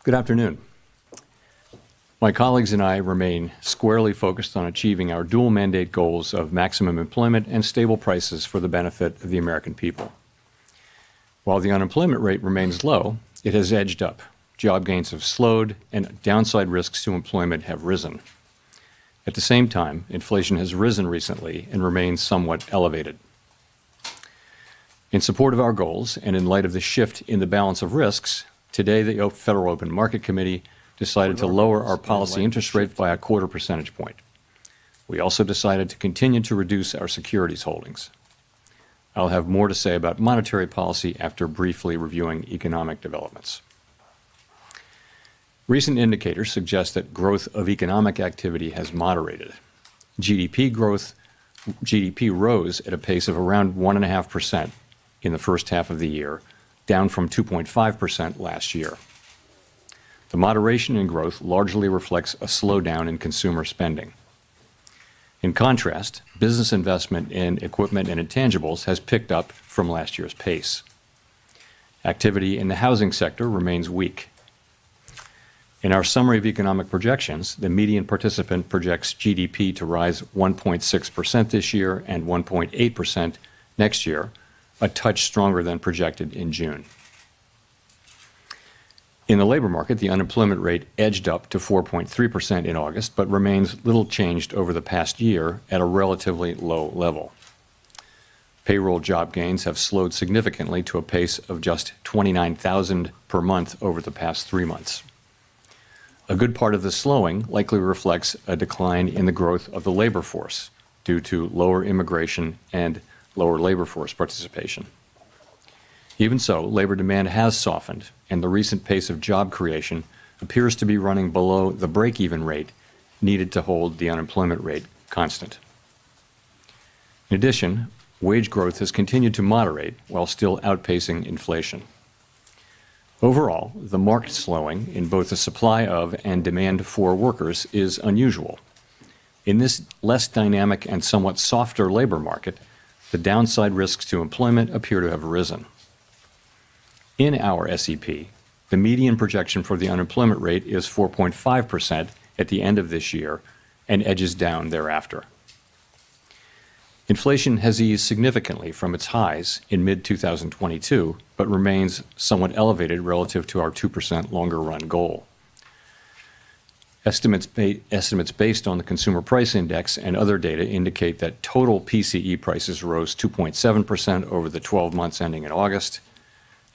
Good afternoon. My colleagues and I remain squarely focused on achieving our dual mandate goals of maximum employment and stable prices for the benefit of the American people. While the unemployment rate remains low, it has edged up. Job gains have slowed, and downside risks to employment have risen. At the same time, inflation has risen recently and remains somewhat elevated. In support of our goals, and in light of the shift in the balance of risks, today the Federal Open Market Committee decided to lower our policy interest rate by a quarter percentage point. We also decided to continue to reduce our securities holdings. I'll have more to say about monetary policy after briefly reviewing economic developments. Recent indicators suggest that growth of economic activity has moderated. GDP rose at a pace of around 1.5% in the first half of the year, down from 2.5% last year. The moderation in growth largely reflects a slowdown in consumer spending. In contrast, business investment in equipment and intangibles has picked up from last year's pace. Activity in the housing sector remains weak. In our summary of economic projections, the median participant projects GDP to rise 1.6% this year and 1.8% next year, a touch stronger than projected in June. In the labor market, the unemployment rate edged up to 4.3% in August, but remains little changed over the past year at a relatively low level. Payroll job gains have slowed significantly to a pace of just 29,000 per month over the past 3 months. A good part of the slowing likely reflects a decline in the growth of the labor force due to lower immigration and lower labor force participation. Even so, labor demand has softened, and the recent pace of job creation appears to be running below the break-even rate needed to hold the unemployment rate constant. In addition, wage growth has continued to moderate while still outpacing inflation. Overall, the marked slowing in both the supply of and demand for workers is unusual. In this less dynamic and somewhat softer labor market, the downside risks to employment appear to have risen. In our SEP, the median projection for the unemployment rate is 4.5% at the end of this year and edges down thereafter. Inflation has eased significantly from its highs in mid-2022, but remains somewhat elevated relative to our 2% longer-run goal. Estimates based on the Consumer Price Index and other data indicate that total PCE prices rose 2.7% over the 12 months ending in August,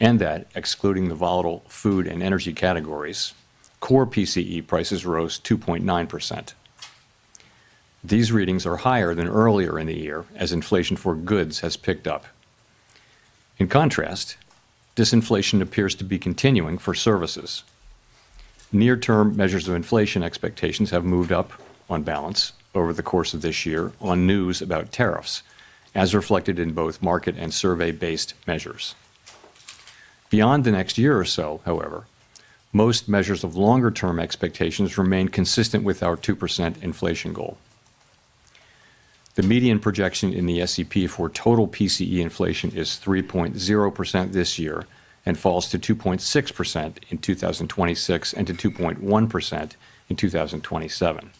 and that, excluding the volatile food and energy categories, core PCE prices rose 2.9%. These readings are higher than earlier in the year as inflation for goods has picked up. In contrast, disinflation appears to be continuing for services. Near-term measures of inflation expectations have moved up, on balance, over the course of this year on news about tariffs, as reflected in both market and survey-based measures. Beyond the next year or so, however, most measures of longer-term expectations remain consistent with our 2% inflation goal. The median projection in the SEP for total PCE inflation is 3.0% this year and falls to 2.6% in 2026 and to 2.1% in 2027.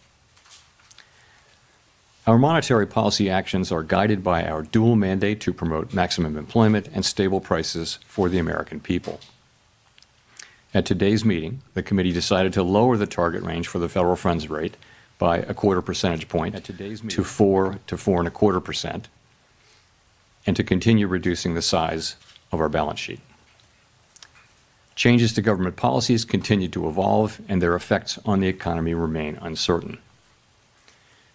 Our monetary policy actions are guided by our dual mandate to promote maximum employment and stable prices for the American people. At today's meeting, the committee decided to lower the target range for the federal funds rate by a quarter percentage point to 4 to 4.25%, and to continue reducing the size of our balance sheet. Changes to government policies continue to evolve, and their effects on the economy remain uncertain.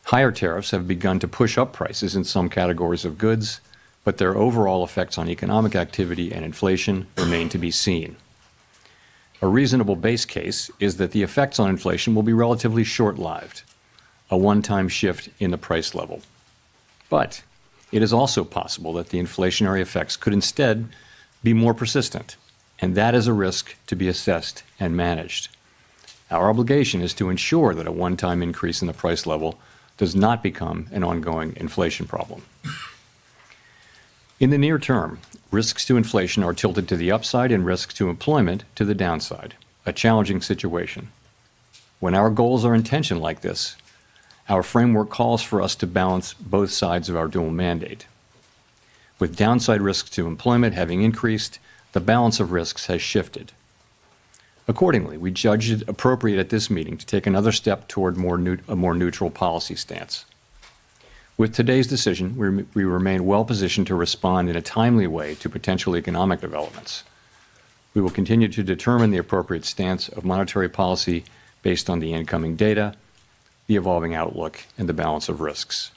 Higher tariffs have begun to push up prices in some categories of goods, but their overall effects on economic activity and inflation remain to be seen. A reasonable base case is that the effects on inflation will be relatively short-lived, a one-time shift in the price level. But it is also possible that the inflationary effects could instead be more persistent, and that is a risk to be assessed and managed. Our obligation is to ensure that a one-time increase in the price level does not become an ongoing inflation problem. In the near term, risks to inflation are tilted to the upside and risks to employment to the downside. a challenging situation. When our goals are in tension like this, our framework calls for us to balance both sides of our dual mandate. With downside risks to employment having increased, the balance of risks has shifted. Accordingly, we judged it appropriate at this meeting to take another step toward a more neutral policy stance. With today's decision, we remain well positioned to respond in a timely way to potential economic developments. We will continue to determine the appropriate stance of monetary policy based on the incoming data, the evolving outlook, and the balance of risks.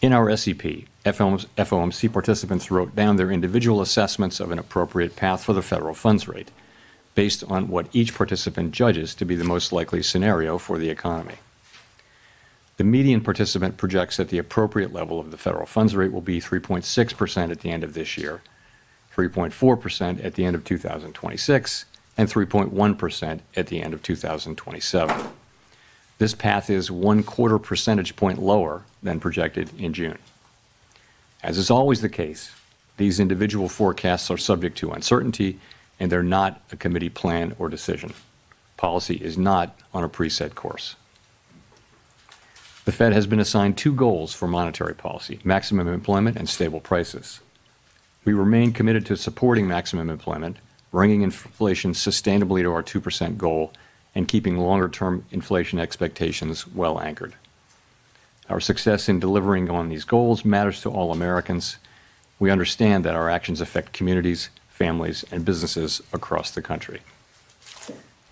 In our SEP, FOMC participants wrote down their individual assessments of an appropriate path for the federal funds rate, based on what each participant judges to be the most likely scenario for the economy. The median participant projects that the appropriate level of the federal funds rate will be 3.6% at the end of this year, 3.4% at the end of 2026, and 3.1% at the end of 2027. This path is 1/4 percentage point lower than projected in June. As is always the case, these individual forecasts are subject to uncertainty, and they're not a committee plan or decision. Policy is not on a preset course. The Fed has been assigned two goals for monetary policy: maximum employment and stable prices. We remain committed to supporting maximum employment, bringing inflation sustainably to our 2% goal, and keeping longer-term inflation expectations well anchored. Our success in delivering on these goals matters to all Americans. We understand that our actions affect communities, families, and businesses across the country.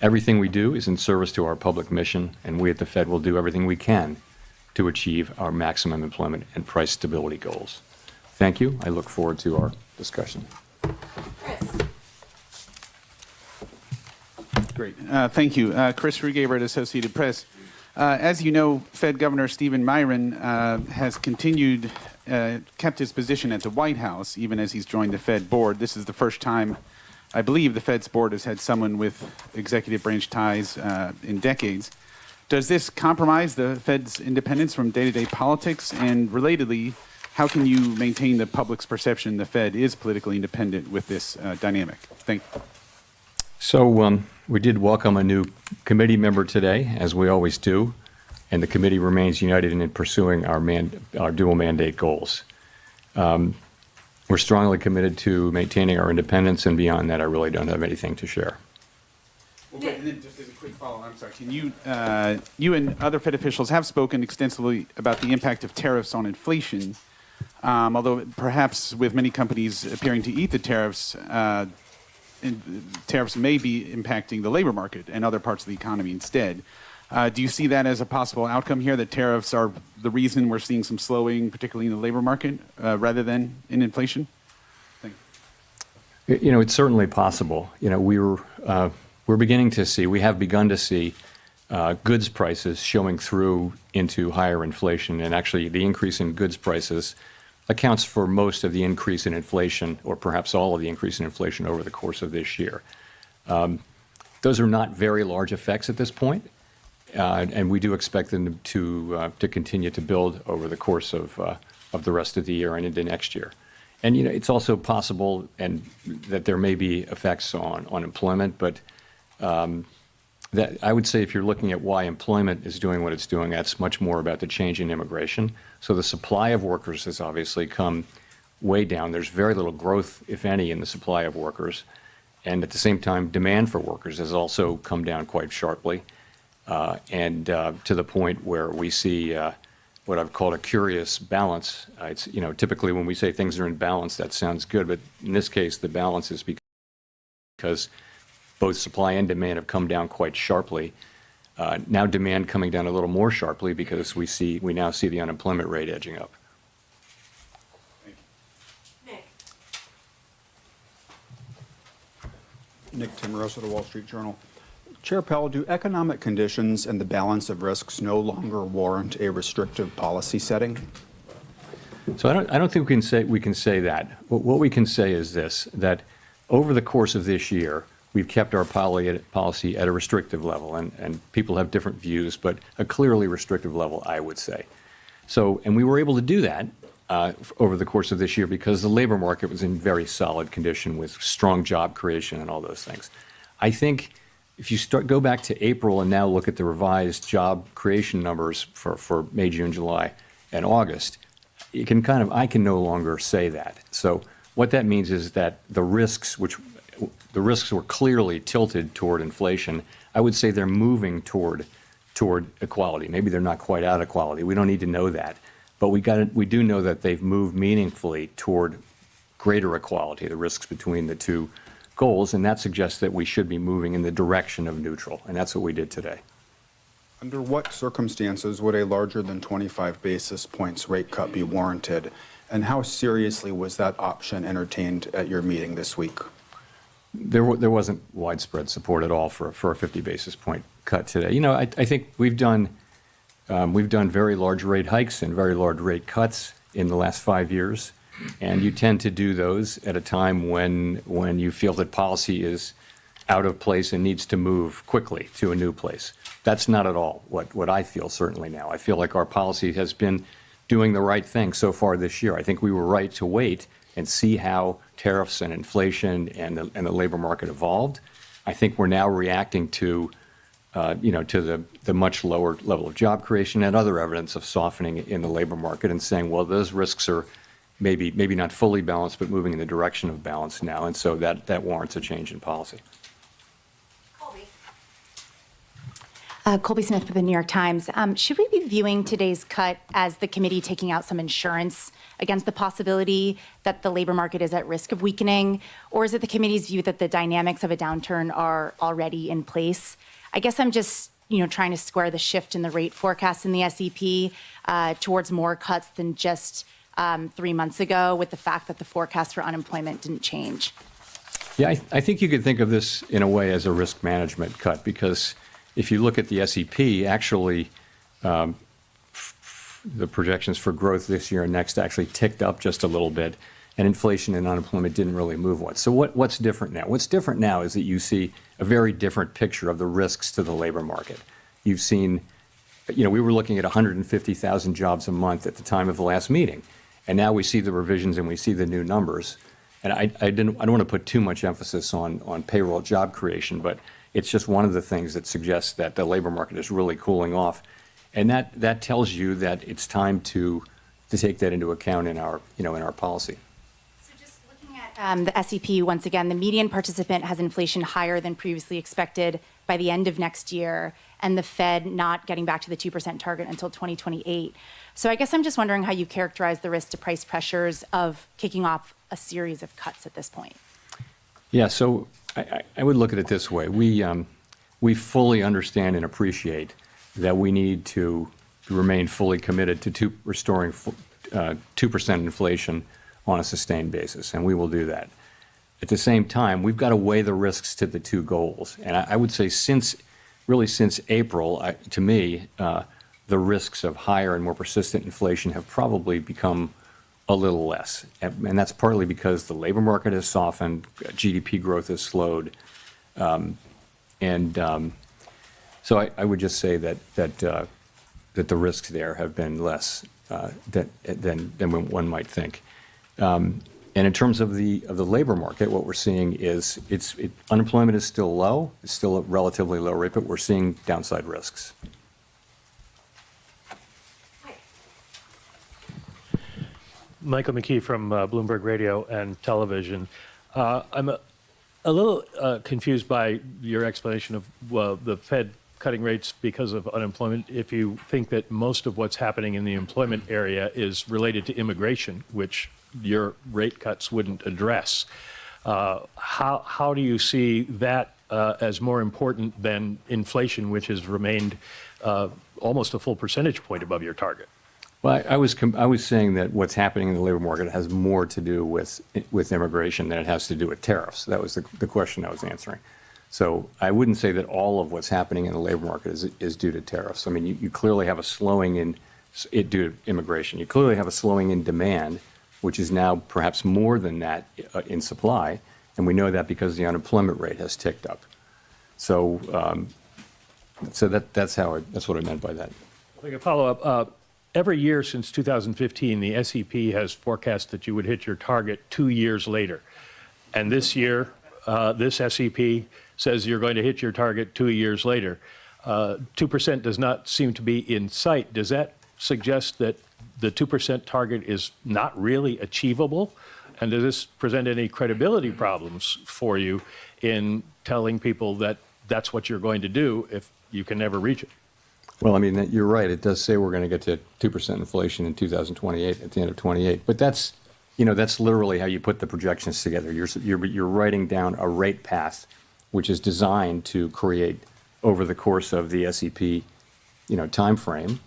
Everything we do is in service to our public mission, and we at the Fed will do everything we can to achieve our maximum employment and price stability goals. Thank you. I look forward to our discussion. Chris. Great. Thank you. Chris Rugaber at Associated Press. As you know, Fed Governor Stephen Miron has kept his position at the White House, even as he's joined the Fed board. This is the first time, I believe, the Fed's board has had someone with executive branch ties in decades. Does this compromise the Fed's independence from day-to-day politics? And relatedly, how can you maintain the public's perception the Fed is politically independent with this dynamic? Thank you. So we did welcome a new committee member today, as we always do, and the committee remains united in pursuing our dual mandate goals. We're strongly committed to maintaining our independence, and beyond that, I really don't have anything to share. Okay, and then just as a quick follow-up, I'm sorry, can you and other Fed officials have spoken extensively about the impact of tariffs on inflation, although perhaps with many companies appearing to eat the tariffs, tariffs may be impacting the labor market and other parts of the economy instead. Do you see that as a possible outcome here, that tariffs are the reason we're seeing some slowing, particularly in the labor market, rather than in inflation? Thank you. You know, it's certainly possible. You know, we're beginning to see, we have begun to see goods prices showing through into higher inflation, and actually the increase in goods prices accounts for most of the increase in inflation, or perhaps all of the increase in inflation over the course of this year. Those are not very large effects at this point, and we do expect them to continue to build over the course of the rest of the year and into next year. And you know, it's also possible that there may be effects on employment, but that I would say if you're looking at why employment is doing what it's doing, that's much more about the change in immigration. So the supply of workers has obviously come way down. There's very little growth, if any, in the supply of workers. And at the same time, demand for workers has also come down quite sharply, and to the point where we see what I've called a curious balance. It's, you know, typically when we say things are in balance, that sounds good, but in this case, the balance is because both supply and demand have come down quite sharply. Now demand coming down a little more sharply because we now see the unemployment rate edging up. Nick. Nick Timmeros of the Wall Street Journal. Chair Powell, do economic conditions and the balance of risks no longer warrant a restrictive policy setting? So I don't think we can say that. What we can say is this, that over the course of this year, we've kept our policy at a restrictive level, and people have different views, but a clearly restrictive level, I would say. So, and we were able to do that over the course of this year because the labor market was in very solid condition with strong job creation and all those things. I think if you go back to April and now look at the revised job creation numbers for May, June, July, and August, I can no longer say that. So what that means is that the risks were clearly tilted toward inflation. I would say they're moving toward equality. Maybe they're not quite out of equality. We don't need to know that. But we do know that they've moved meaningfully toward greater equality, the risks between the two goals, and that suggests that we should be moving in the direction of neutral, and that's what we did today. Under what circumstances would a larger than 25 basis points rate cut be warranted, and how seriously was that option entertained at your meeting this week? There wasn't widespread support at all for a 50 basis point cut today. I think we've done very large rate hikes and very large rate cuts in the last 5 years, and you tend to do those at a time when you feel that policy is out of place and needs to move quickly to a new place. That's not at all what I feel certainly now. I feel like our policy has been doing the right thing so far this year. I think we were right to wait and see how tariffs and inflation and the labor market evolved. I think we're now reacting to the much lower level of job creation and other evidence of softening in the labor market and saying, well, those risks are maybe not fully balanced, but moving in the direction of balance now. And so that warrants a change in policy. Colby. Colby Smith with the New York Times. Should we be viewing today's cut as the committee taking out some insurance against the possibility that the labor market is at risk of weakening? Or is it the committee's view that the dynamics of a downturn are already in place? I guess I'm just trying to square the shift in the rate forecast in the SEP towards more cuts than just 3 months ago, with the fact that the forecast for unemployment didn't change. Yeah, I think you could think of this in a way as a risk management cut, because if you look at the SEP, actually, the projections for growth this year and next actually ticked up just a little bit, and inflation and unemployment didn't really move much. So what's different now? What's different now is that you see a very different picture of the risks to the labor market. You've seen, we were looking at 150,000 jobs a month at the time of the last meeting, and now we see the revisions and we see the new numbers. And I don't want to put too much emphasis on payroll job creation, but it's just one of the things that suggests that the labor market is really cooling off. And that tells you that it's time to take that into account in our policy. So just looking at the SEP, once again, the median participant has inflation higher than previously expected by the end of next year, and the Fed not getting back to the 2% target until 2028. So I guess I'm just wondering how you characterize the risk to price pressures of kicking off a series of cuts at this point. Yeah, so I would look at it this way. We fully understand and appreciate that we need to remain fully committed to restoring 2% inflation on a sustained basis, and we will do that. At the same time, we've got to weigh the risks to the two goals. And I would say since April, to me, the risks of higher and more persistent inflation have probably become a little less. And that's partly because the labor market has softened, GDP growth has slowed. So I would just say that the risks there have been less than one might think. And in terms of the labor market, what we're seeing is unemployment is still low. It's still a relatively low rate, but we're seeing downside risks. Michael McKee from Bloomberg Radio and Television. I'm a little confused by your explanation of the Fed cutting rates because of unemployment. If you think that most of what's happening in the employment area is related to immigration, which your rate cuts wouldn't address, how do you see that as more important than inflation, which has remained almost a full percentage point above your target? Well, I was saying that what's happening in the labor market has more to do with immigration than it has to do with tariffs. That was the question I was answering. So I wouldn't say that all of what's happening in the labor market is due to tariffs. I mean, you clearly have a slowing in it due to immigration. You clearly have a slowing in demand, which is now perhaps more than that in supply, and we know that because the unemployment rate has ticked up. So, that's what I meant by that. If I could follow up. Every year since 2015, the SEP has forecast that you would hit your target 2 years later. And this year, this SEP says you're going to hit your target 2 years later. 2% does not seem to be in sight. Does that suggest that the 2% target is not really achievable? And does this present any credibility problems for you in telling people that that's what you're going to do if you can never reach it? Well, I mean, you're right. It does say we're going to get to 2% inflation in 2028, at the end of 28. But that's, that's literally how you put the projections together. You're writing down a rate path, which is designed to create, over the course of the SEP, time frame,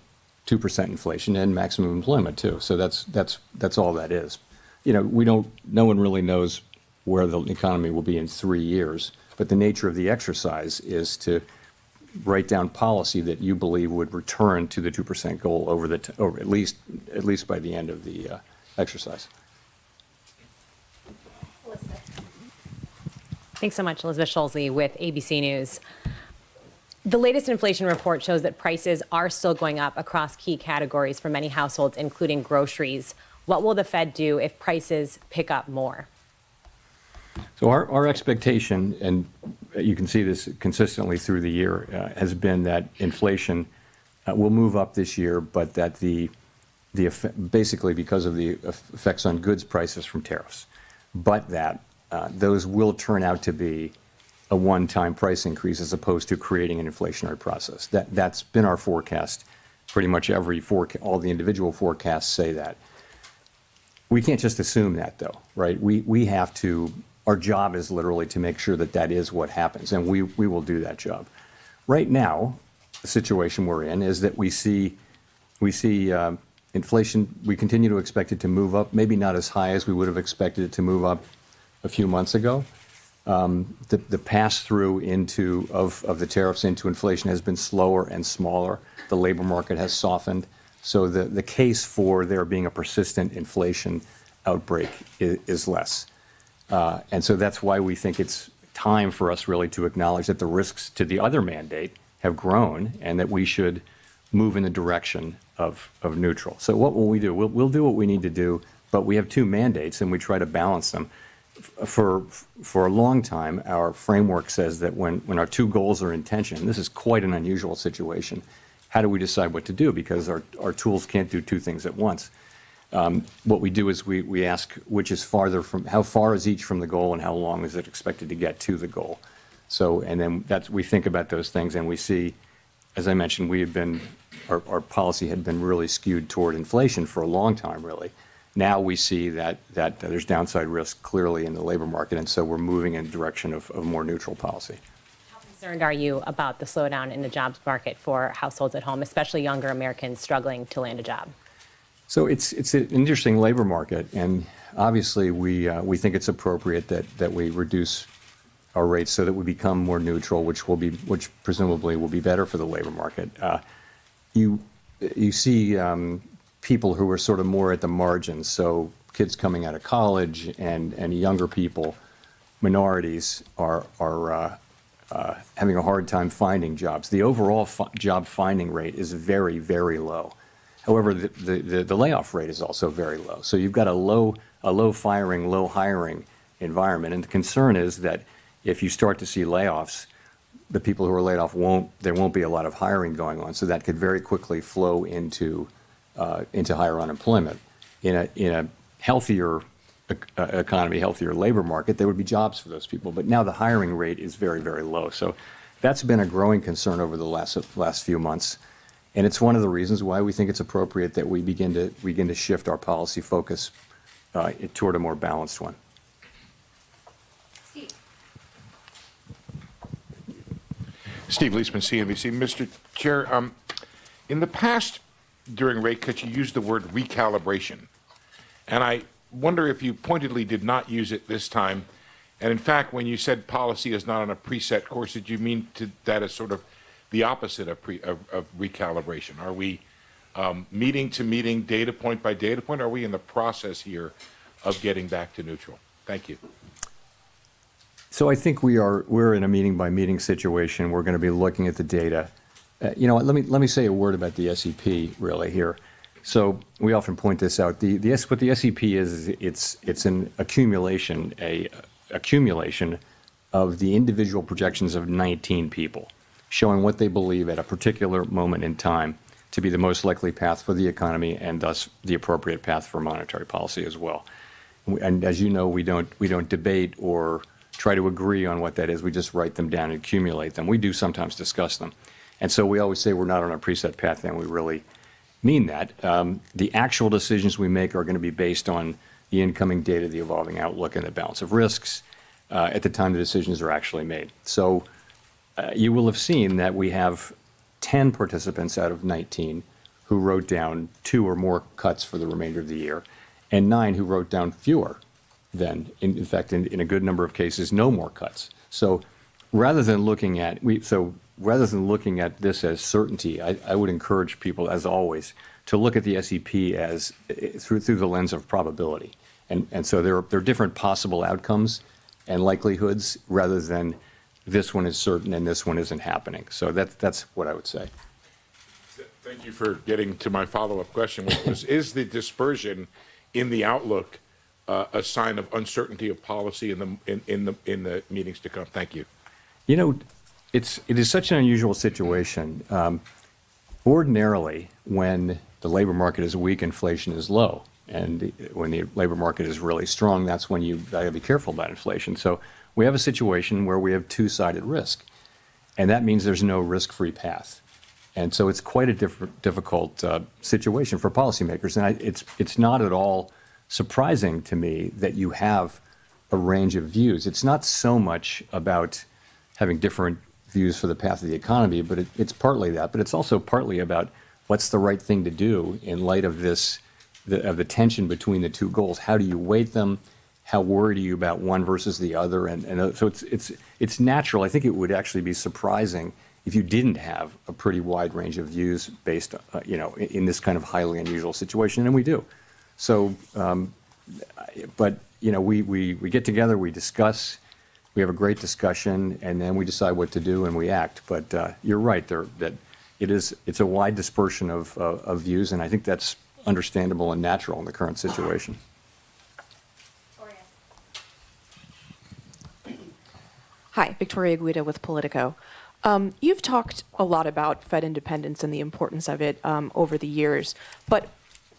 2% inflation and maximum employment too. So that's all that is. No one really knows where the economy will be in 3 years, but the nature of the exercise is to write down policy that you believe would return to the 2% goal over at least by the end of the exercise. Thanks so much, Elizabeth Schulze with ABC News. The latest inflation report shows that prices are still going up across key categories for many households, including groceries. What will the Fed do if prices pick up more? So our expectation, and you can see this consistently through the year, has been that inflation will move up this year, but that basically because of the effects on goods prices from tariffs, but that those will turn out to be a one-time price increase as opposed to creating an inflationary process. That's been our forecast. Pretty much all the individual forecasts say that. We can't just assume that, though, right? We have to. Our job is literally to make sure that that is what happens, and we will do that job. Right now, the situation we're in is that we see inflation. We continue to expect it to move up, maybe not as high as we would have expected it to move up a few months ago. The pass-through of the tariffs into inflation has been slower and smaller. The labor market has softened. So the case for there being a persistent inflation outbreak is less. And so that's why we think it's time for us really to acknowledge that the risks to the other mandate have grown and that we should move in the direction of neutral. So what will we do? We'll do what we need to do, but we have two mandates and we try to balance them. For a long time, our framework says that when our two goals are in tension, this is quite an unusual situation. How do we decide what to do? Because our tools can't do two things at once. What we do is we ask which is farther from, how far is each from the goal and how long is it expected to get to the goal? So, and then we think about those things and we see, as I mentioned, our policy had been really skewed toward inflation for a long time, really. Now we see that there's downside risk clearly in the labor market, and so we're moving in the direction of more neutral policy. How concerned are you about the slowdown in the jobs market for households at home, especially younger Americans struggling to land a job? So it's an interesting labor market, and obviously we think it's appropriate that we reduce our rates so that we become more neutral, which presumably will be better for the labor market. You see people who are sort of more at the margins, so kids coming out of college and younger people, minorities are having a hard time finding jobs. The overall job finding rate is very, very low. However, the layoff rate is also very low. So you've got a low firing, low hiring environment, and the concern is that if you start to see layoffs, the people who are laid off there won't be a lot of hiring going on, so that could very quickly flow into higher unemployment. In a healthier economy, healthier labor market, there would be jobs for those people. But now the hiring rate is very, very low. So that's been a growing concern over the last few months. And it's one of the reasons why we think it's appropriate that we begin to shift our policy focus toward a more balanced one. Steve. Steve Leisman, CNBC. Mr. Chair, in the past, during rate cuts, you used the word recalibration. And I wonder if you pointedly did not use it this time. And in fact, when you said policy is not on a preset course, did you mean that as sort of the opposite of recalibration? Are we meeting to meeting, data point by data point? Are we in the process here of getting back to neutral? Thank you. So I think we're in a meeting by meeting situation. We're going to be looking at the data. Let me say a word about the SEP really here. So we often point this out. What the SEP is it's an accumulation of the individual projections of 19 people, showing what they believe at a particular moment in time to be the most likely path for the economy and thus the appropriate path for monetary policy as well. And as you know, we don't debate or try to agree on what that is. We just write them down and accumulate them. We do sometimes discuss them. And so we always say we're not on a preset path, and we really mean that. The actual decisions we make are going to be based on the incoming data, the evolving outlook, and the balance of risks at the time the decisions are actually made. So you will have seen that we have 10 participants out of 19 who wrote down 2 or more cuts for the remainder of the year, and 9 who wrote down fewer than, in fact, in a good number of cases, no more cuts. So rather than looking at this as certainty, I would encourage people, as always, to look at the SEP as through the lens of probability. And so there are different possible outcomes and likelihoods rather than this one is certain and this one isn't happening. So that's what I would say. Thank you for getting to my follow-up question, which was, is the dispersion in the outlook a sign of uncertainty of policy in the meetings to come? Thank you. You know, it is such an unusual situation. Ordinarily, when the labor market is weak, inflation is low. And when the labor market is really strong, that's when you got to be careful about inflation. So we have a situation where we have two-sided risk. And that means there's no risk-free path. And so it's quite a difficult situation for policymakers. And it's not at all surprising to me that you have a range of views. It's not so much about having different views for the path of the economy, but it's partly that. But it's also partly about what's the right thing to do in light of the tension between the two goals. How do you weight them? How worried are you about one versus the other? And so it's natural. I think it would actually be surprising if you didn't have a pretty wide range of views based, in this kind of highly unusual situation, and we do. So, but we get together, we discuss, we have a great discussion, and then we decide what to do and we act. But you're right that it's a wide dispersion of views, and I think that's understandable and natural in the current situation. Hi, Victoria Guida with Politico. You've talked a lot about Fed independence and the importance of it over the years, but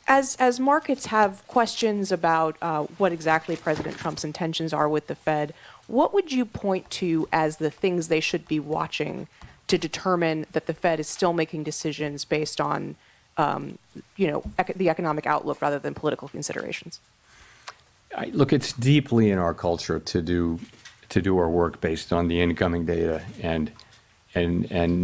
as markets have questions about what exactly President Trump's intentions are with the Fed, what would you point to as the things they should be watching to determine that the Fed is still making decisions based on, the economic outlook rather than political considerations? Look, it's deeply in our culture to do our work based on the incoming data and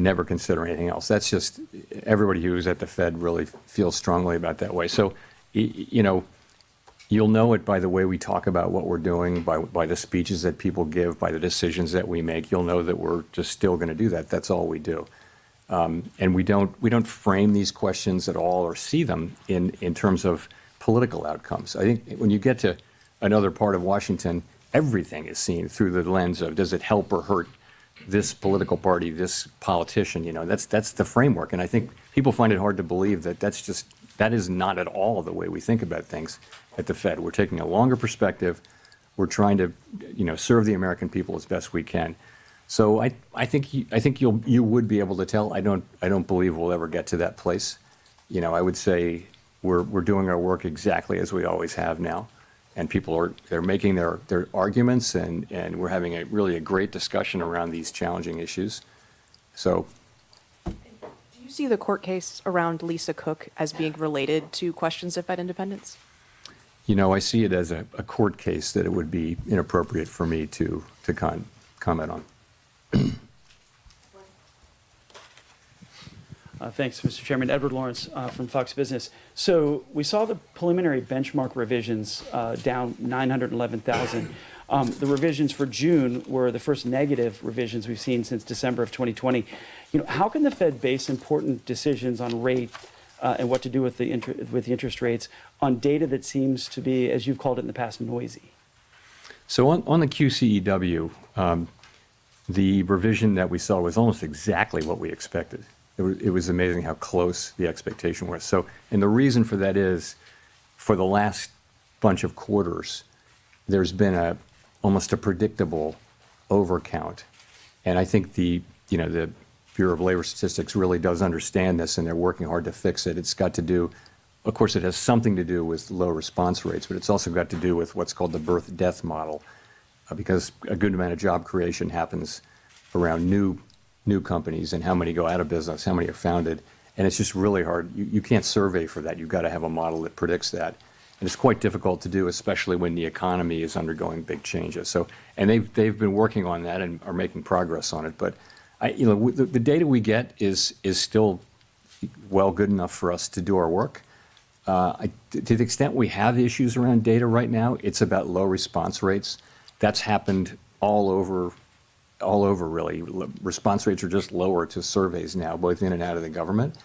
never consider anything else. That's just, everybody who's at the Fed really feels strongly about that way. So, you'll know it by the way we talk about what we're doing, by the speeches that people give, by the decisions that we make. You'll know that we're just still going to do that. That's all we do. And we don't frame these questions at all or see them in terms of political outcomes. I think when you get to another part of Washington, everything is seen through the lens of, does it help or hurt this political party, this politician? That's the framework. And I think people find it hard to believe that is not at all the way we think about things at the Fed. We're taking a longer perspective. We're trying to, serve the American people as best we can. So I think you would be able to tell. I don't believe we'll ever get to that place. I would say we're doing our work exactly as we always have now. And people they're making their arguments, and we're having a great discussion around these challenging issues. So, Do you see the court case around Lisa Cook as being related to questions of Fed independence? I see it as a court case that it would be inappropriate for me to comment on. Thanks, Mr. Chairman. Edward Lawrence from Fox Business. So we saw the preliminary benchmark revisions down 911,000. The revisions for June were the first negative revisions we've seen since December of 2020. How can the Fed base important decisions on rate and what to do with the interest rates on data that seems to be, as you've called it in the past, noisy? So on the QCEW, the revision that we saw was almost exactly what we expected. It was amazing how close the expectation was. So, and the reason for that is, for the last bunch of quarters, there's been almost a predictable overcount. And I think the Bureau of Labor Statistics really does understand this, and they're working hard to fix it. It's got to do, of course, it has something to do with low response rates, but it's also got to do with what's called the birth-death model, because a good amount of job creation happens around new companies and how many go out of business, how many are founded. And it's just really hard. You can't survey for that. You've got to have a model that predicts that. And it's quite difficult to do, especially when the economy is undergoing big changes. So, and they've been working on that and are making progress on it. But the data we get is still good enough for us to do our work. To the extent we have issues around data right now, it's about low response rates. That's happened all over really. Response rates are just lower to surveys now, both in and out of the government.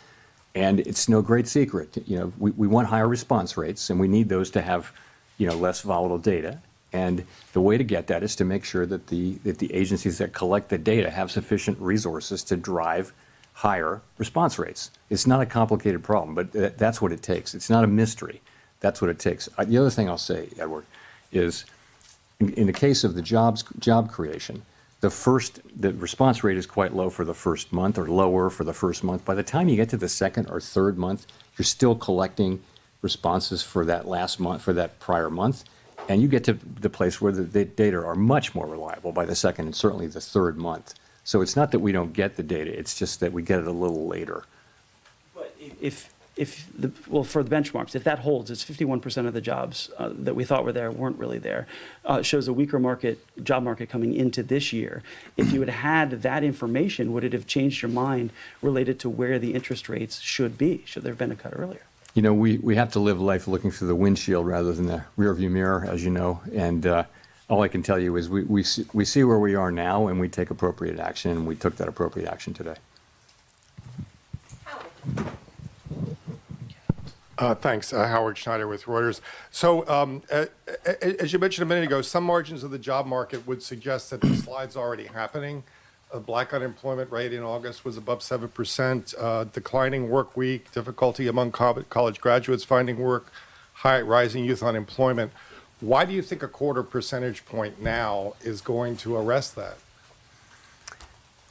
And it's no great secret. We want higher response rates, and we need those to have, less volatile data. And the way to get that is to make sure that the agencies that collect the data have sufficient resources to drive higher response rates. It's not a complicated problem, but that's what it takes. It's not a mystery. That's what it takes. The other thing I'll say, Edward, is in the case of the job creation, the response rate is quite low for the first month, or lower for the first month. By the time you get to the second or third month, you're still collecting responses for that last month, for that prior month, and you get to the place where the data are much more reliable by the second and certainly the third month. So it's not that we don't get the data, it's just that we get it a little later. But for the benchmarks, if that holds, it's 51% of the jobs that we thought were there weren't really there. It shows a weaker job market coming into this year. If you had had that information, would it have changed your mind related to where the interest rates should be? Should there have been a cut earlier? We have to live life looking through the windshield rather than the rearview mirror, as you know. And all I can tell you is we see where we are now, and we take appropriate action, and we took that appropriate action today. Thanks. Howard Schneider with Reuters. So, as you mentioned a minute ago, some margins of the job market would suggest that the slide's already happening. A black unemployment rate in August was above 7%, declining work week, difficulty among college graduates finding work, rising youth unemployment. Why do you think a 1/4 percentage point now is going to arrest that?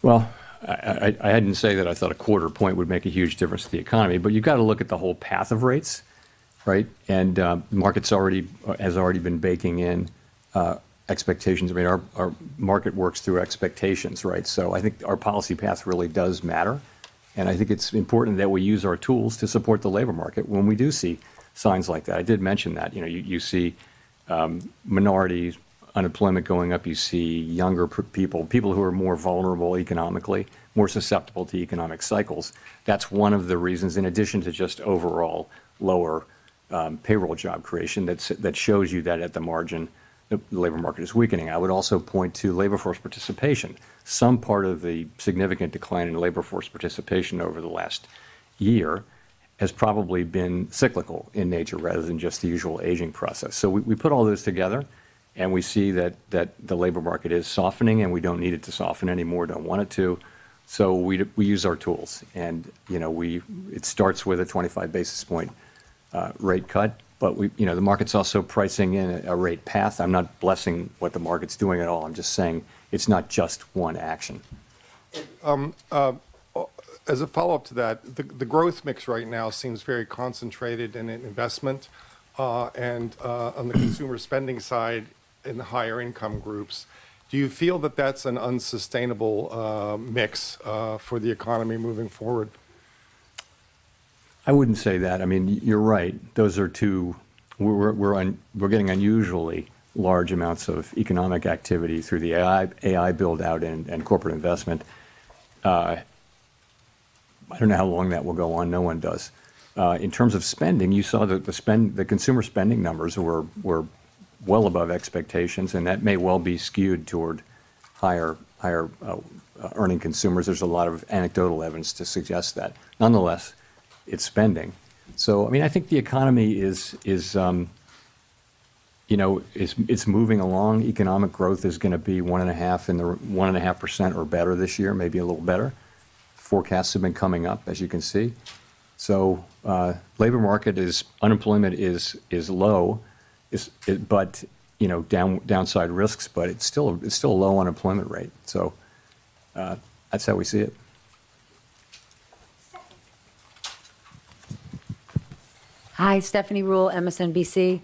Well, I didn't say that I thought a 1/4 point would make a huge difference to the economy, but you've got to look at the whole path of rates, right? And the market's has already been baking in expectations. I mean, our market works through expectations, right? So I think our policy path really does matter. And I think it's important that we use our tools to support the labor market when we do see signs like that. I did mention that. You see minority unemployment going up, you see younger people who are more vulnerable economically, more susceptible to economic cycles. That's one of the reasons, in addition to just overall lower payroll job creation, that shows you that at the margin, the labor market is weakening. I would also point to labor force participation. Some part of the significant decline in labor force participation over the last year has probably been cyclical in nature rather than just the usual aging process. So we put all those together, and we see that the labor market is softening, and we don't need it to soften anymore, don't want it to. So we use our tools, and it starts with a 25 basis point rate cut, but the market's also pricing in a rate path. I'm not blessing what the market's doing at all. I'm just saying it's not just one action. As a follow-up to that, the growth mix right now seems very concentrated in investment and on the consumer spending side in the higher income groups. Do you feel that that's an unsustainable mix for the economy moving forward? I wouldn't say that. I mean, you're right. Those are two. We're getting unusually large amounts of economic activity through the AI build out and corporate investment. I don't know how long that will go on. No one does. In terms of spending, you saw that the consumer spending numbers were well above expectations, and that may well be skewed toward higher earning consumers. There's a lot of anecdotal evidence to suggest that. Nonetheless, it's spending. So, I mean, I think the economy is moving along. Economic growth is going to be 1.5% or better this year, maybe a little better. Forecasts have been coming up, as you can see. So, labor market unemployment is low, but downside risks, but it's still a low unemployment rate. So that's how we see it. Hi, Stephanie Rule, MSNBC.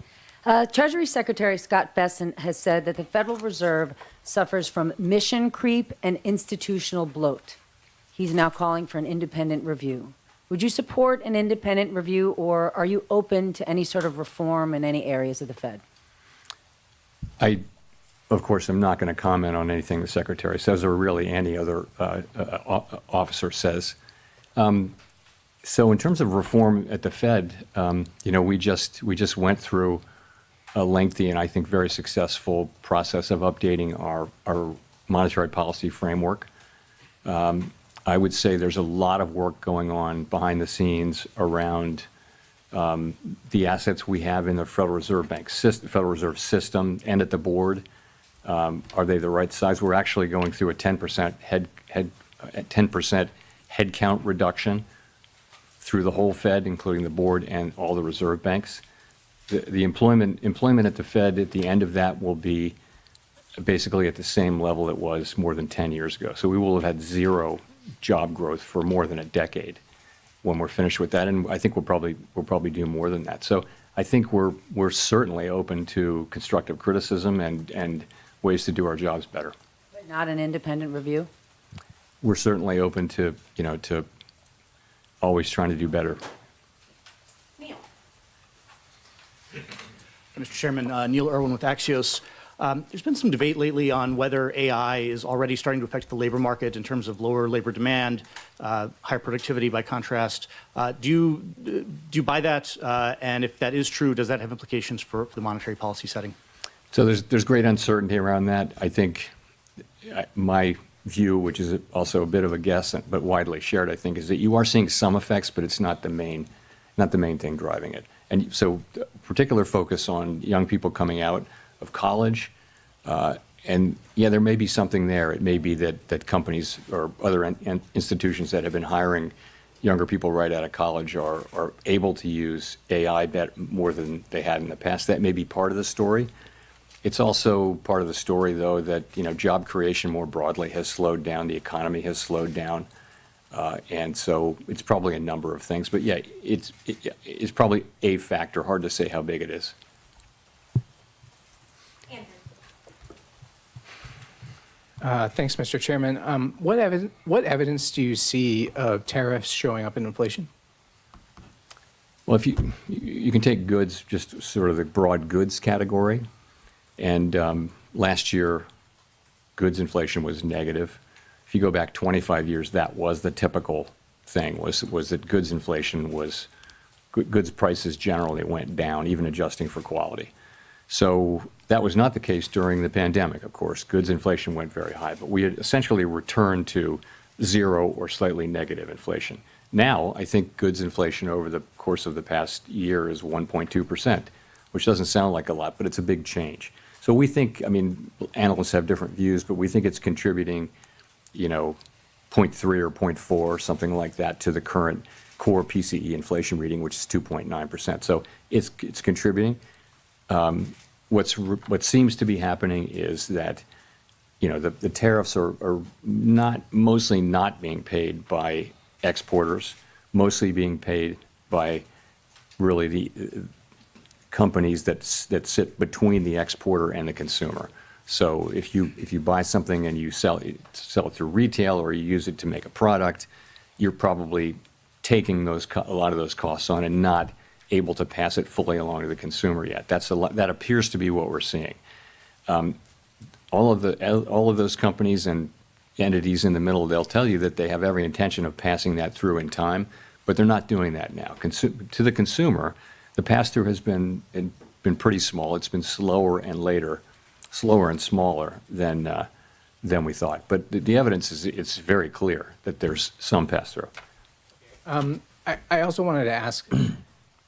Treasury Secretary Scott Bessent has said that the Federal Reserve suffers from mission creep and institutional bloat. He's now calling for an independent review. Would you support an independent review, or are you open to any sort of reform in any areas of the Fed? I, of course, am not going to comment on anything the Secretary says or really any other officer says. So in terms of reform at the Fed, we just went through a lengthy and I think very successful process of updating our monetary policy framework. I would say there's a lot of work going on behind the scenes around the assets we have in the Federal Reserve Federal Reserve System and at the board. Are they the right size? We're actually going through a 10% 10% headcount reduction through the whole Fed, including the board and all the reserve banks. The employment at the Fed at the end of that will be basically at the same level it was more than 10 years ago. So we will have had zero job growth for more than a decade when we're finished with that, and I think we'll probably do more than that. So I think we're certainly open to constructive criticism and ways to do our jobs better. But not an independent review? We're certainly open to to always trying to do better. Neil. Mr. Chairman, Neil Irwin with Axios. There's been some debate lately on whether AI is already starting to affect the labor market in terms of lower labor demand, higher productivity by contrast. Do you buy that? And if that is true, does that have implications for the monetary policy setting? So there's great uncertainty around that. I think my view, which is also a bit of a guess, but widely shared, I think, is that you are seeing some effects, but it's not the main thing driving it. And so particular focus on young people coming out of college. And yeah, there may be something there. It may be that companies or other institutions that have been hiring younger people right out of college are able to use AI more than they had in the past. That may be part of the story. It's also part of the story, though, that job creation more broadly has slowed down. The economy has slowed down. And so it's probably a number of things. But yeah, it's probably a factor. Hard to say how big it is. Thanks, Mr. Chairman. What evidence do you see of tariffs showing up in inflation? Well, if you can take goods, just sort of the broad goods category, and last year, goods inflation was negative. If you go back 25 years, that was the typical thing, was that goods inflation was, goods prices generally went down, even adjusting for quality. So that was not the case during the pandemic, of course. Goods inflation went very high, but we had essentially returned to zero or slightly negative inflation. Now, I think goods inflation over the course of the past year is 1.2%, which doesn't sound like a lot, but it's a big change. So we think, analysts have different views, but we think it's contributing, 0.3 or 0.4, something like that, to the current core PCE inflation reading, which is 2.9%. So it's contributing. What seems to be happening is that, the tariffs are mostly not being paid by exporters, mostly being paid by really the companies that sit between the exporter and the consumer. So if you buy something and you sell it through retail or you use it to make a product, you're probably taking a lot of those costs on and not able to pass it fully along to the consumer yet. That appears to be what we're seeing. All of those companies and entities in the middle, they'll tell you that they have every intention of passing that through in time, but they're not doing that now. To the consumer, the pass-through has been pretty small. It's been slower and smaller than we thought. But the evidence it's very clear that there's some pass-through. I also wanted to ask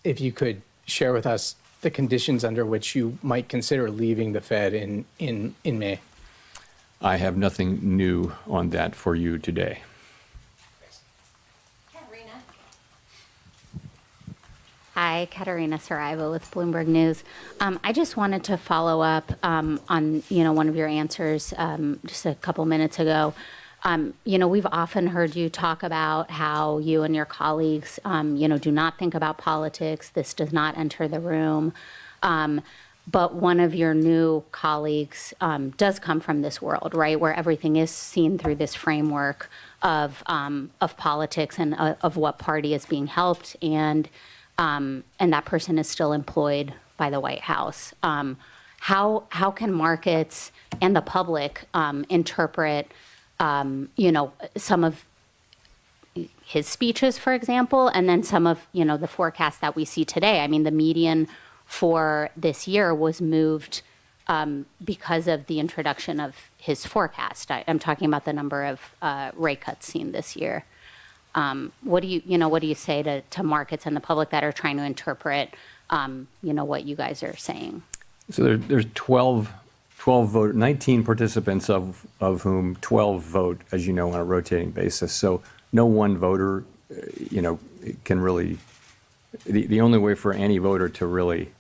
if you could share with us the conditions under which you might consider leaving the Fed in May. I have nothing new on that for you today. Hi, Katerina Saraiva with Bloomberg News. I just wanted to follow up on one of your answers just a couple minutes ago. We've often heard you talk about how you and your colleagues, do not think about politics. This does not enter the room. But one of your new colleagues does come from this world, right, where everything is seen through this framework of politics and of what party is being helped, and that person is still employed by the White House. How can markets and the public interpret, some of his speeches, for example, and then some of the forecasts that we see today? I mean, the median for this year was moved because of the introduction of his forecast. I'm talking about the number of rate cuts seen this year. What do you say to markets and the public that are trying to interpret, what you guys are saying? So there's 12 vote, 19 participants of whom 12 vote, as you know, on a rotating basis. So no one voter, can really. The only way for any voter to really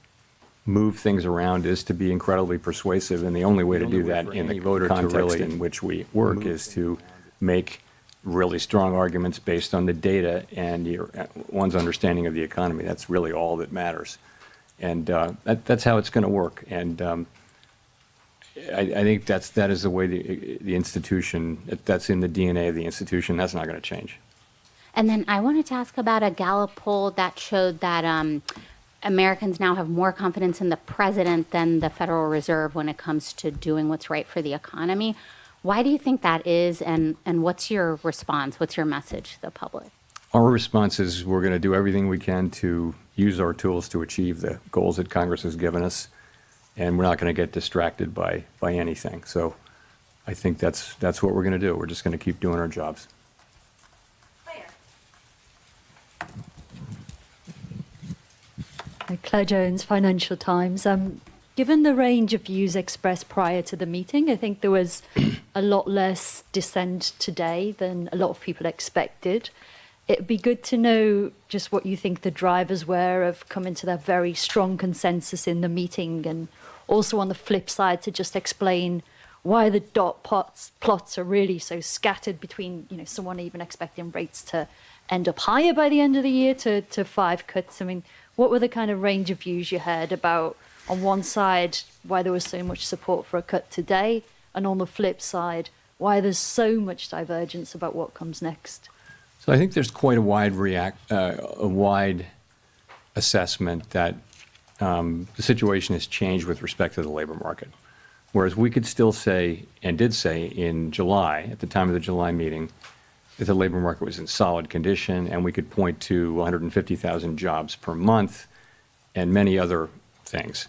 move things around is to be incredibly persuasive, and the only way to do that in the context in which we work is to make really strong arguments based on the data and one's understanding of the economy. That's really all that matters, and that's how it's going to work. And I think that is the way the institution, that's in the DNA of the institution. That's not going to change. And then I wanted to ask about a Gallup poll that showed that Americans now have more confidence in the president than the Federal Reserve when it comes to doing what's right for the economy. Why do you think that is, and what's your response? What's your message to the public? Our response is we're going to do everything we can to use our tools to achieve the goals that Congress has given us, and we're not going to get distracted by anything. So I think that's what we're going to do. We're just going to keep doing our jobs. Claire Jones, Financial Times. Given the range of views expressed prior to the meeting, I think there was a lot less dissent today than a lot of people expected. It'd be good to know just what you think the drivers were of coming to that very strong consensus in the meeting, and also on the flip side to just explain why the dot plots are really so scattered between, someone even expecting rates to end up higher by the end of the year to 5 cuts. I mean, what were the kind of range of views you heard about, on one side, why there was so much support for a cut today, and on the flip side, why there's so much divergence about what comes next? So I think there's quite a wide assessment that the situation has changed with respect to the labor market. Whereas we could still say, and did say in July, at the time of the July meeting, that the labor market was in solid condition, and we could point to 150,000 jobs per month and many other things.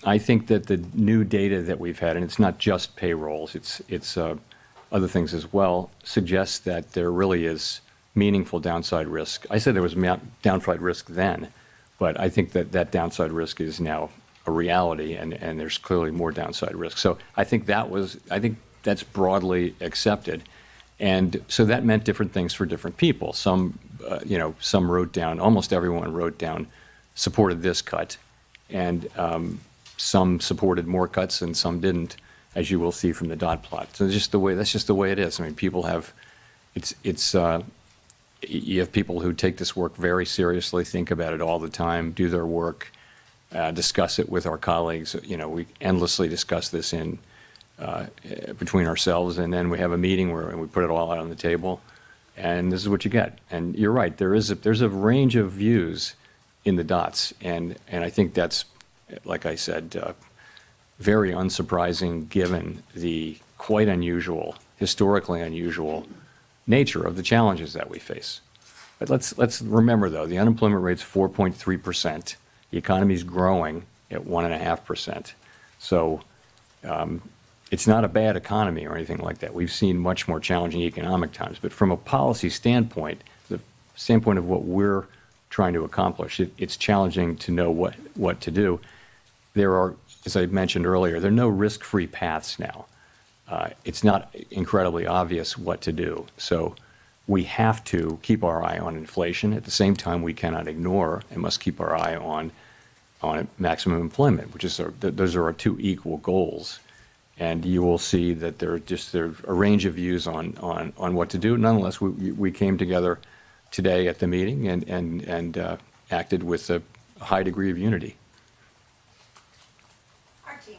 I think that the new data that we've had, and it's not just payrolls, it's other things as well, suggests that there really is meaningful downside risk. I said there was downside risk then, but I think that downside risk is now a reality, and there's clearly more downside risk. So I think that's broadly accepted. And so that meant different things for different people. Some wrote down, almost everyone wrote down, supported this cut, and some supported more cuts and some didn't, as you will see from the dot plot. So that's just the way it is. I mean, people have, you have people who take this work very seriously, think about it all the time, do their work, discuss it with our colleagues. We endlessly discuss this between ourselves, and then we have a meeting where we put it all out on the table, and this is what you get. And you're right, there's a range of views in the dots, and I think that's, like I said, very unsurprising given the quite unusual, historically unusual nature of the challenges that we face. But let's remember, though, the unemployment rate's 4.3%. The economy's growing at 1.5%. So it's not a bad economy or anything like that. We've seen much more challenging economic times. But from a policy standpoint, the standpoint of what we're trying to accomplish, it's challenging to know what to do. There are, as I mentioned earlier, there are no risk-free paths now. It's not incredibly obvious what to do. So we have to keep our eye on inflation. At the same time, we cannot ignore and must keep our eye on maximum employment, which is those are our two equal goals. And you will see that there's a range of views on what to do. Nonetheless, we came together today at the meeting and acted with a high degree of unity. Archie.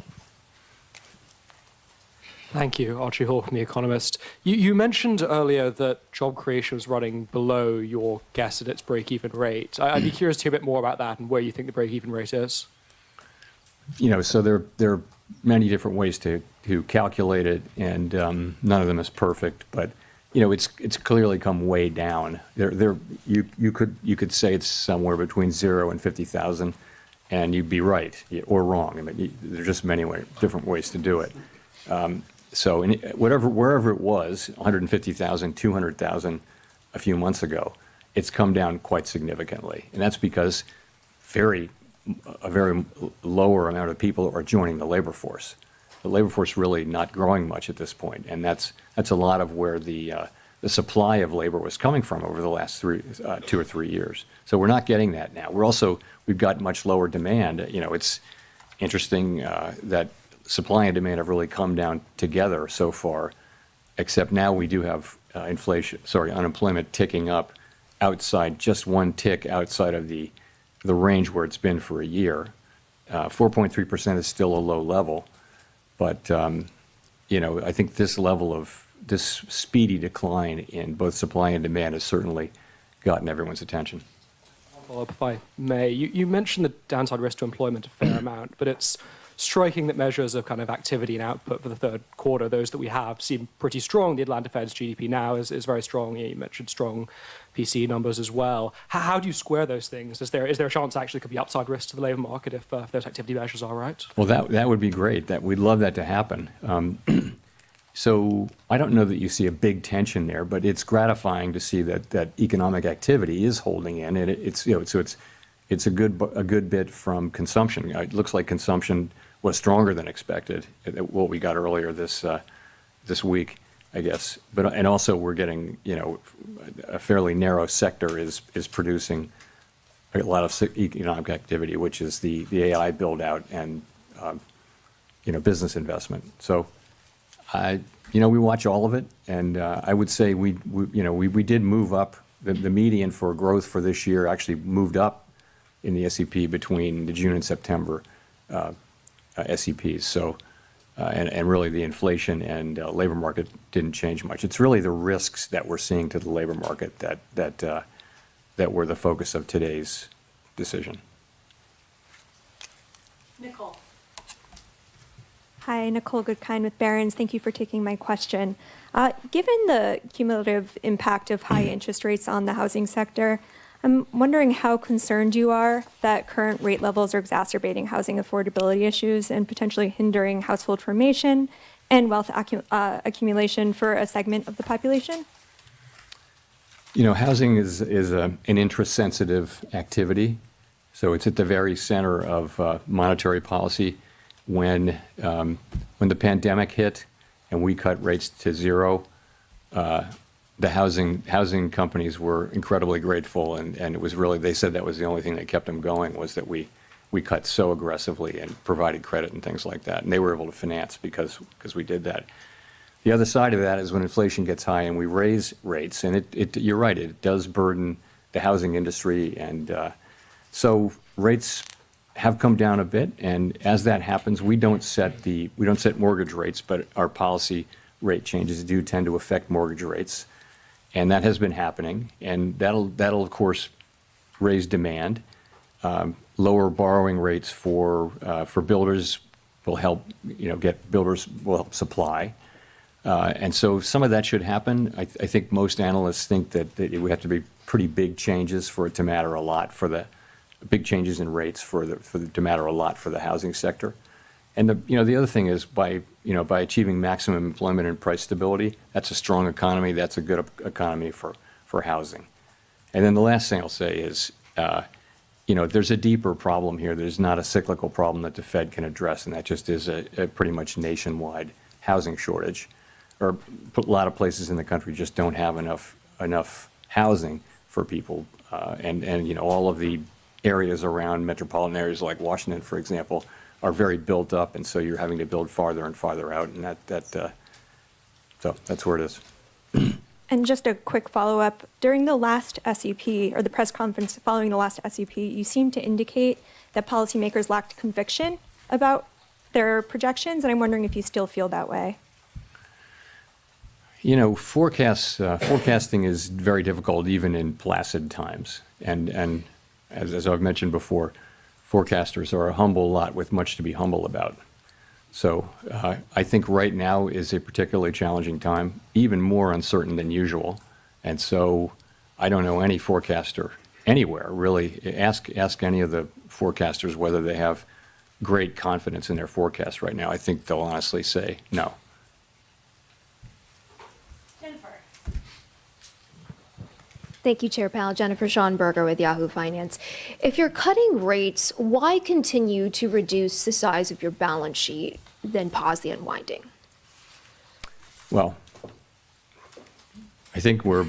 Thank you. Archie Hall from The Economist. You mentioned earlier that job creation was running below your guess at its break-even rate. I'd be curious to hear a bit more about that and where you think the break-even rate is. So there are many different ways to calculate it, and none of them is perfect. But it's clearly come way down. You could say it's somewhere between 0 and 50,000, and you'd be right or wrong. I mean, there's just many different ways to do it. So wherever it was, 150,000, 200,000 a few months ago, it's come down quite significantly, and that's because a very lower amount of people are joining the labor force. The labor force really not growing much at this point, and that's a lot of where the supply of labor was coming from over the last 2 or 3 years. So we're not getting that now. We've got much lower demand. It's interesting that supply and demand have really come down together so far, except now we do have unemployment ticking up just one tick outside of the range where it's been for a year. 4.3% is still a low level, but I think this speedy decline in both supply and demand has certainly gotten everyone's attention. Follow up, if I may. You mentioned the downside risk to employment a fair amount, but it's striking that measures of kind of activity and output for the third quarter, those that we have, seem pretty strong. The Atlanta Fed's GDP now is very strong. You mentioned strong PCE numbers as well. How do you square those things? Is there a chance actually could be upside risk to the labor market if those activity measures are right? Well, that would be great. We'd love that to happen. So I don't know that you see a big tension there, but it's gratifying to see that economic activity is holding in, and it's a good bit from consumption. It looks like consumption was stronger than expected, what we got earlier this week, I guess. And also we're getting, a fairly narrow sector is producing a lot of economic activity, which is the AI build out and business investment. So we watch all of it, and I would say we did move up. The median for growth for this year actually moved up in the SEP between the June and September SEPs. So, and really the inflation and labor market didn't change much. It's really the risks that we're seeing to the labor market that were the focus of today's decision. Nicole. Hi, Nicole Goodkind with Barron's. Thank you for taking my question. Given the cumulative impact of high interest rates on the housing sector, I'm wondering how concerned you are that current rate levels are exacerbating housing affordability issues and potentially hindering household formation and wealth accumulation for a segment of the population? Housing is an interest-sensitive activity, so it's at the very center of monetary policy. When the pandemic hit and we cut rates to zero, the housing companies were incredibly grateful, and it was really, they said that was the only thing that kept them going, was that we cut so aggressively and provided credit and things like that, and they were able to finance because we did that. The other side of that is when inflation gets high and we raise rates, and you're right, it does burden the housing industry, and so rates have come down a bit, and as that happens, we don't set mortgage rates, but our policy rate changes do tend to affect mortgage rates. And that has been happening, and that'll of course raise demand. Lower borrowing rates for builders will help, builders will help supply. And so some of that should happen. I think most analysts think that it would have to be pretty big changes for it to matter a lot, big changes in rates to matter a lot for the housing sector. And the other thing is by achieving maximum employment and price stability, that's a strong economy. That's a good economy for housing. And then the last thing I'll say is, there's a deeper problem here. There's not a cyclical problem that the Fed can address, and that just is a pretty much nationwide housing shortage. Or a lot of places in the country just don't have enough enough housing for people. And you know, all of the areas around metropolitan areas like Washington, for example, are very built up, and so you're having to build farther and farther out, and so that's where it is. And just a quick follow-up. During the last SEP, or the press conference following the last SEP, you seemed to indicate that policymakers lacked conviction about their projections, and I'm wondering if you still feel that way. You know, forecasting is very difficult even in placid times. And as I've mentioned before, forecasters are a humble lot with much to be humble about. So I think right now is a particularly challenging time, even more uncertain than usual. And so I don't know any forecaster anywhere, really. Ask any of the forecasters whether they have great confidence in their forecast right now. I think they'll honestly say no. Thank you, Chair Powell. Jennifer Schonberger with Yahoo Finance. If you're cutting rates, why continue to reduce the size of your balance sheet, then pause the unwinding? Well, I think we're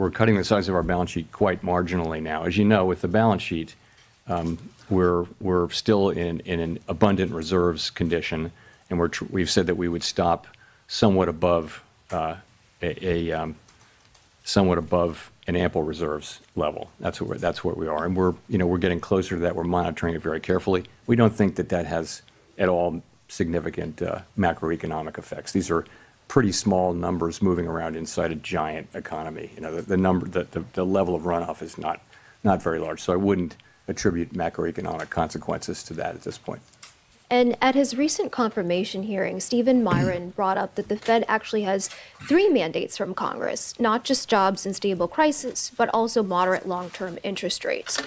cutting the size of our balance sheet quite marginally now. As you know, with the balance sheet, we're still in an abundant reserves condition, and we've said that we would stop somewhat above somewhat above an ample reserves level. That's where we are, and we're getting closer to that. We're monitoring it very carefully. We don't think that has at all significant macroeconomic effects. These are pretty small numbers moving around inside a giant economy. You know, the level of runoff is not very large. So I wouldn't attribute macroeconomic consequences to that at this point. And at his recent confirmation hearing, Stephen Myron brought up that the Fed actually has 3 mandates from Congress, not just jobs and stable prices, but also moderate long-term interest rates.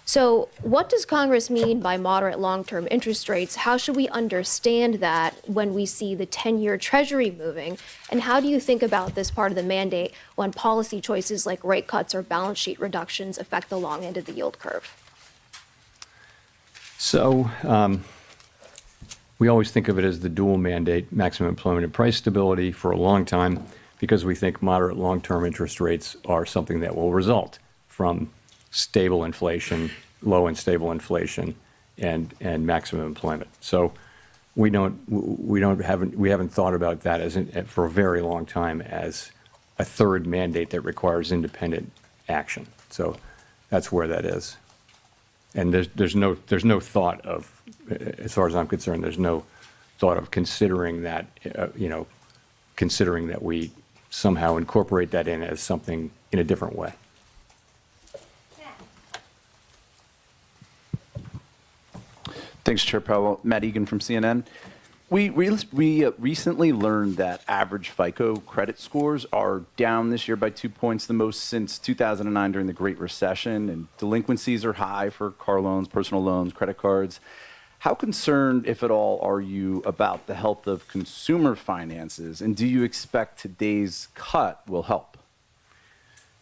So what does Congress mean by moderate long-term interest rates? How should we understand that when we see the 10-year Treasury moving? And how do you think about this part of the mandate when policy choices like rate cuts or balance sheet reductions affect the long end of the yield curve? So we always think of it as the dual mandate, maximum employment and price stability, for a long time, because we think moderate long-term interest rates are something that will result from stable inflation, low and stable inflation, and maximum employment. So we haven't thought about that for a very long time as a third mandate that requires independent action. So that's where that is. And there's no thought of, as far as I'm concerned, there's no thought of considering that, considering that we somehow incorporate that in as something in a different way. Thanks, Chair Powell. Matt Egan from CNN. We recently learned that average FICO credit scores are down this year by 2 points, the most since 2009 during the Great Recession, and delinquencies are high for car loans, personal loans, credit cards. How concerned, if at all, are you about the health of consumer finances, and do you expect today's cut will help?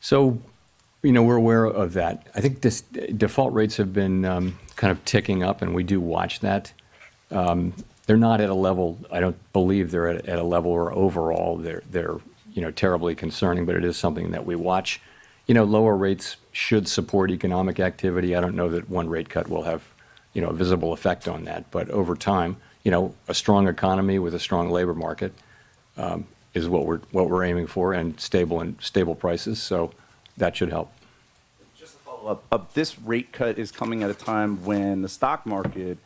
So, we're aware of that. I think default rates have been kind of ticking up, and we do watch that. They're not at a level, I don't believe they're at a level where overall they're terribly concerning, but it is something that we watch. Lower rates should support economic activity. I don't know that one rate cut will have, a visible effect on that. But over time, a strong economy with a strong labor market is what we're aiming for, and stable prices. So that should help. Just to follow up, this rate cut is coming at a time when the stock market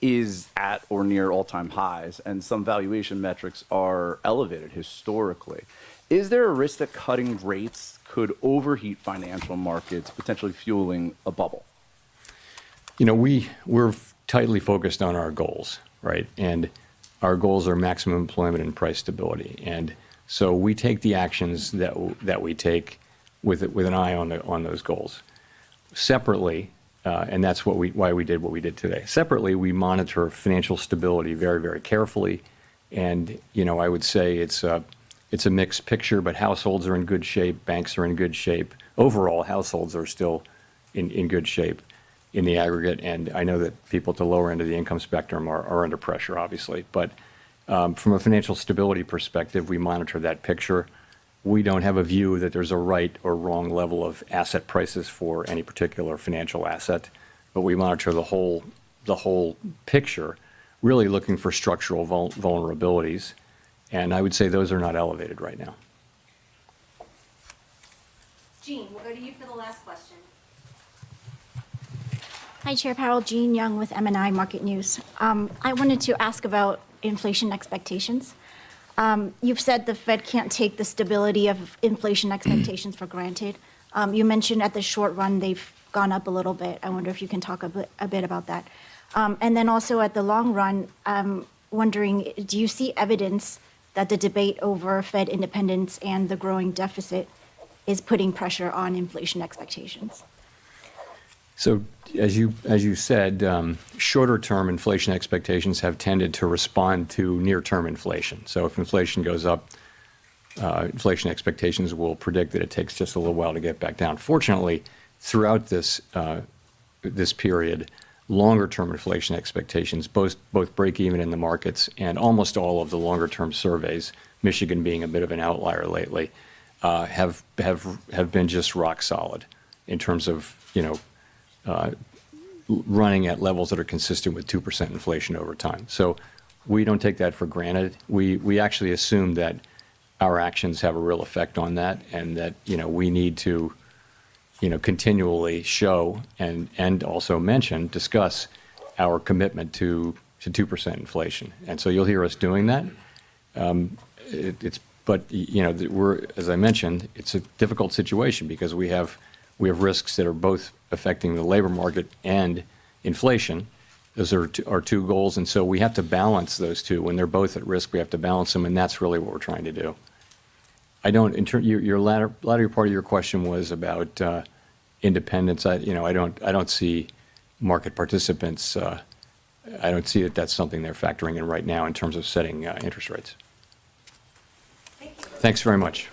is at or near all-time highs, and some valuation metrics are elevated historically. Is there a risk that cutting rates could overheat financial markets, potentially fueling a bubble? We're tightly focused on our goals, right? And our goals are maximum employment and price stability. And so we take the actions that we take with an eye on those goals. Separately, and that's why we did what we did today. Separately, we monitor financial stability very, very carefully. And, I would say it's a mixed picture, but households are in good shape, banks are in good shape. Overall, households are still in good shape in the aggregate. And I know that people at the lower end of the income spectrum are under pressure, obviously. But from a financial stability perspective, we monitor that picture. we don't have a view that there's a right or wrong level of asset prices for any particular financial asset, but we monitor the whole picture, really looking for structural vulnerabilities, and I would say those are not elevated right now. Jean, we'll go to you for the last question. Hi, Chair Powell. Jean Young with M&I Market News. I wanted to ask about inflation expectations. You've said the Fed can't take the stability of inflation expectations for granted. You mentioned at the short run they've gone up a little bit. I wonder if you can talk a bit about that. And then also at the long run, I'm wondering, do you see evidence that the debate over Fed independence and the growing deficit is putting pressure on inflation expectations? So as you said, shorter-term inflation expectations have tended to respond to near-term inflation. So if inflation goes up, inflation expectations will predict that it takes just a little while to get back down. Fortunately, throughout this period, longer-term inflation expectations both break even in the markets, and almost all of the longer-term surveys, Michigan being a bit of an outlier lately, have been just rock solid in terms of running at levels that are consistent with 2% inflation over time. So we don't take that for granted. We actually assume that our actions have a real effect on that, and that we need to continually show and also discuss our commitment to 2% inflation. And so you'll hear us doing that. But we're, as I mentioned, it's a difficult situation because we have risks that are both affecting the labor market and inflation. Those are our two goals, and so we have to balance those two. When they're both at risk, we have to balance them, and that's really what we're trying to do. Your latter part of your question was about independence. I don't see market participants. I don't see that that's something they're factoring in right now in terms of setting interest rates. Thanks very much.